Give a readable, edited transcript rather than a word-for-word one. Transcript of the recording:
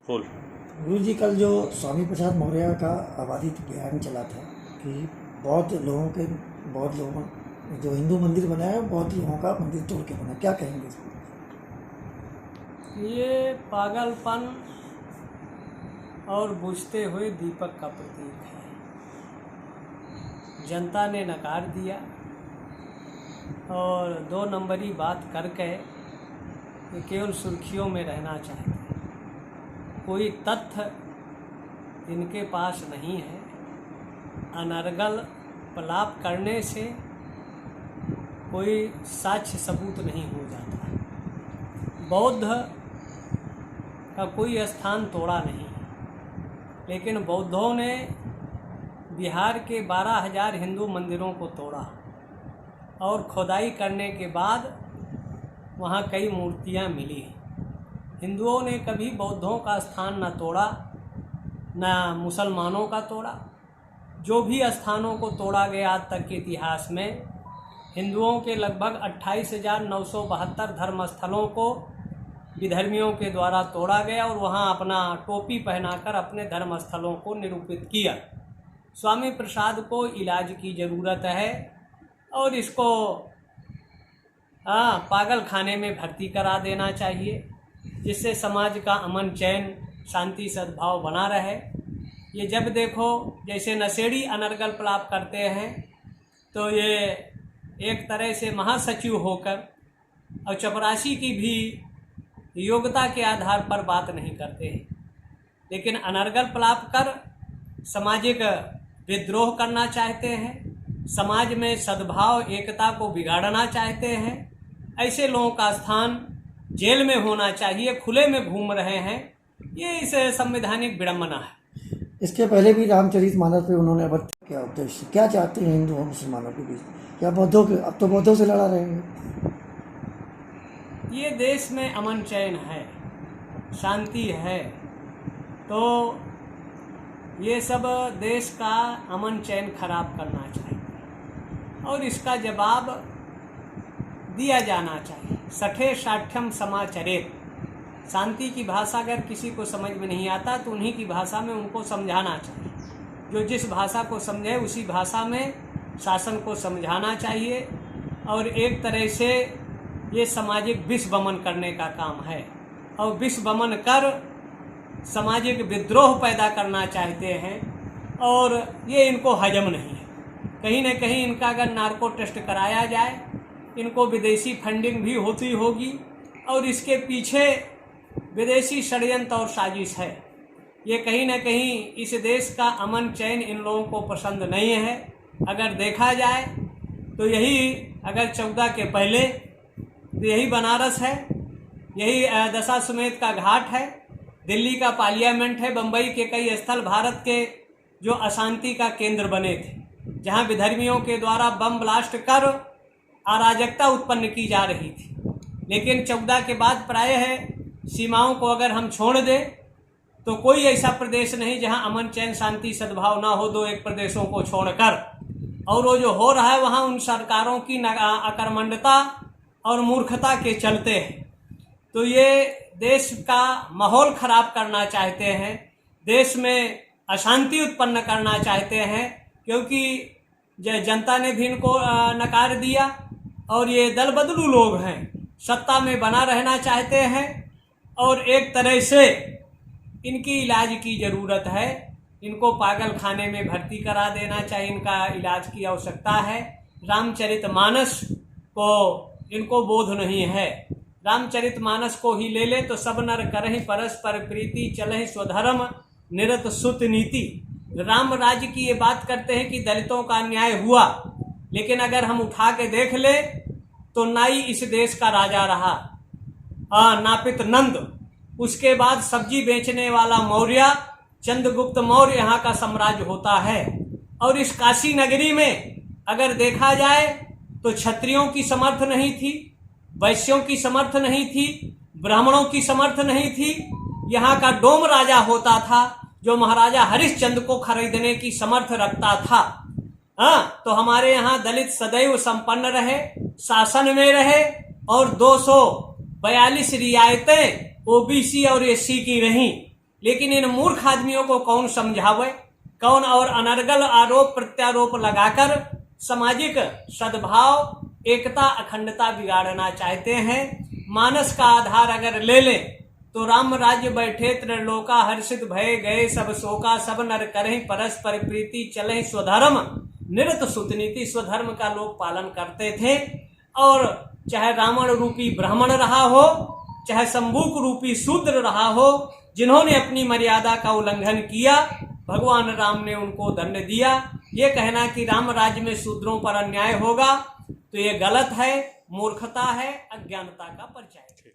Full. गुरु जी, कल जो स्वामी प्रसाद मौर्य का आवादित बयान चला था कि बौद्ध लोगों जो हिंदू मंदिर बनाया है बौद्ध लोगों का मंदिर तोड़ के बना, क्या कहेंगे इसको? ये पागलपन और बुझते हुए दीपक का प्रतीक है। जनता ने नकार दिया और दो नंबरी बात करके ये केवल सुर्खियों में रहना चाहते हैं। कोई तथ्य इनके पास नहीं है। अनर्गल प्रलाप करने से कोई साक्ष्य सबूत नहीं हो जाता। बौद्ध का कोई स्थान तोड़ा नहीं, लेकिन बौद्धों ने बिहार के 12,000 हिंदू मंदिरों को तोड़ा और खुदाई करने के बाद वहाँ कई मूर्तियाँ मिली। हिंदुओं ने कभी बौद्धों का स्थान न तोड़ा, न मुसलमानों का तोड़ा। जो भी स्थानों को तोड़ा गया आज तक के इतिहास में, हिंदुओं के लगभग 28,972 धर्मस्थलों को विधर्मियों के द्वारा तोड़ा गया और वहाँ अपना टोपी पहनाकर अपने धर्मस्थलों को निरूपित किया। स्वामी प्रसाद को इलाज की ज़रूरत है और इसको पागल खाने में भर्ती करा देना चाहिए, जिससे समाज का अमन चैन शांति सद्भाव बना रहे। ये जब देखो जैसे नशेड़ी अनर्गल प्रलाप करते हैं तो ये एक तरह से महासचिव होकर और चपरासी की भी योग्यता के आधार पर बात नहीं करते हैं, लेकिन अनर्गल प्रलाप कर सामाजिक विद्रोह करना चाहते हैं, समाज में सद्भाव एकता को बिगाड़ना चाहते हैं। ऐसे लोगों का स्थान जेल में होना चाहिए। खुले में घूम रहे हैं, ये इस संवैधानिक विडंबना है। इसके पहले भी रामचरितमानस पे उन्होंने क्या उद्देश्य, क्या चाहते हैं हिंदू और मुसलमानों के बीच? क्या बौद्धों के, अब तो बौद्धों से लड़ा रहे हैं। ये देश में अमन चैन है, शांति है, तो ये सब देश का अमन चैन खराब करना चाहिए और इसका जवाब दिया जाना चाहिए। सठे साठ्यम समाचरेत। शांति की भाषा अगर किसी को समझ में नहीं आता तो उन्हीं की भाषा में उनको समझाना चाहिए। जो जिस भाषा को समझे उसी भाषा में शासन को समझाना चाहिए और एक तरह से ये सामाजिक विषवमन करने का काम है और विषवमन कर सामाजिक विद्रोह पैदा करना चाहते हैं और ये इनको हजम नहीं है। कहीं न कहीं इनका अगर नार्को टेस्ट कराया जाए, इनको विदेशी फंडिंग भी होती होगी और इसके पीछे विदेशी षड्यंत्र और साजिश है। ये कहीं न कहीं इस देश का अमन चैन इन लोगों को पसंद नहीं है। अगर देखा जाए तो यही अगर 14 के पहले तो यही बनारस है, यही दशाश्वमेध का घाट है, दिल्ली का पार्लियामेंट है, बम्बई के कई स्थल भारत के जो अशांति का केंद्र बने थे, जहां विधर्मियों के द्वारा बम ब्लास्ट कर अराजकता उत्पन्न की जा रही थी। लेकिन 14 के बाद प्रायः सीमाओं को अगर हम छोड़ दें तो कोई ऐसा प्रदेश नहीं जहां अमन चैन शांति सद्भाव ना हो, दो एक प्रदेशों को छोड़कर। और वो जो हो रहा है वहां उन सरकारों की अकर्मण्यता और मूर्खता के चलते है। तो ये देश का माहौल खराब करना चाहते हैं, देश में अशांति उत्पन्न करना चाहते हैं, क्योंकि जनता ने भी इनको नकार दिया और ये दल बदलू लोग हैं, सत्ता में बना रहना चाहते हैं और एक तरह से इनकी इलाज की ज़रूरत है। इनको पागल खाने में भर्ती करा देना चाहिए, इनका इलाज की आवश्यकता है। रामचरितमानस को इनको बोध नहीं है। रामचरितमानस को ही ले ले तो सब नर करहि परस्पर प्रीति, चलहि स्वधर्म निरत सुत नीति। राम राज्य की ये बात करते हैं कि दलितों का अन्याय हुआ, लेकिन अगर हम उठा के देख ले तो नाई इस देश का राजा रहा, नापित नंद, उसके बाद सब्जी बेचने वाला मौर्य, चंद्रगुप्त मौर्य यहाँ का साम्राज्य होता है। और इस काशी नगरी में अगर देखा जाए तो क्षत्रियों की समर्थ नहीं थी, वैश्यों की समर्थ नहीं थी, ब्राह्मणों की समर्थ नहीं थी। यहाँ का डोम राजा होता था जो महाराजा हरिश्चंद्र को खरीदने की समर्थ रखता था। तो हमारे यहाँ दलित सदैव संपन्न रहे, शासन में रहे और 242 रियायतें ओबीसी और एससी की रहीं। लेकिन इन मूर्ख आदमियों को कौन समझावे, कौन और अनर्गल आरोप प्रत्यारोप लगाकर सामाजिक सद्भाव एकता अखंडता बिगाड़ना चाहते हैं। मानस का आधार अगर ले ले तो राम राज्य बैठे त्रिलोका, हर्षित भय गए सब शोका, सब नर करें परस्पर प्रीति, चलें स्वधर्म निरत सुतनीति। स्वधर्म का लोग पालन करते थे, और चाहे रावण रूपी ब्राह्मण रहा हो, चाहे शंभुक रूपी शूद्र रहा हो, जिन्होंने अपनी मर्यादा का उल्लंघन किया भगवान राम ने उनको दंड दिया। ये कहना कि राम राज्य में शूद्रों पर अन्याय होगा तो ये गलत है, मूर्खता है, अज्ञानता का परिचय है।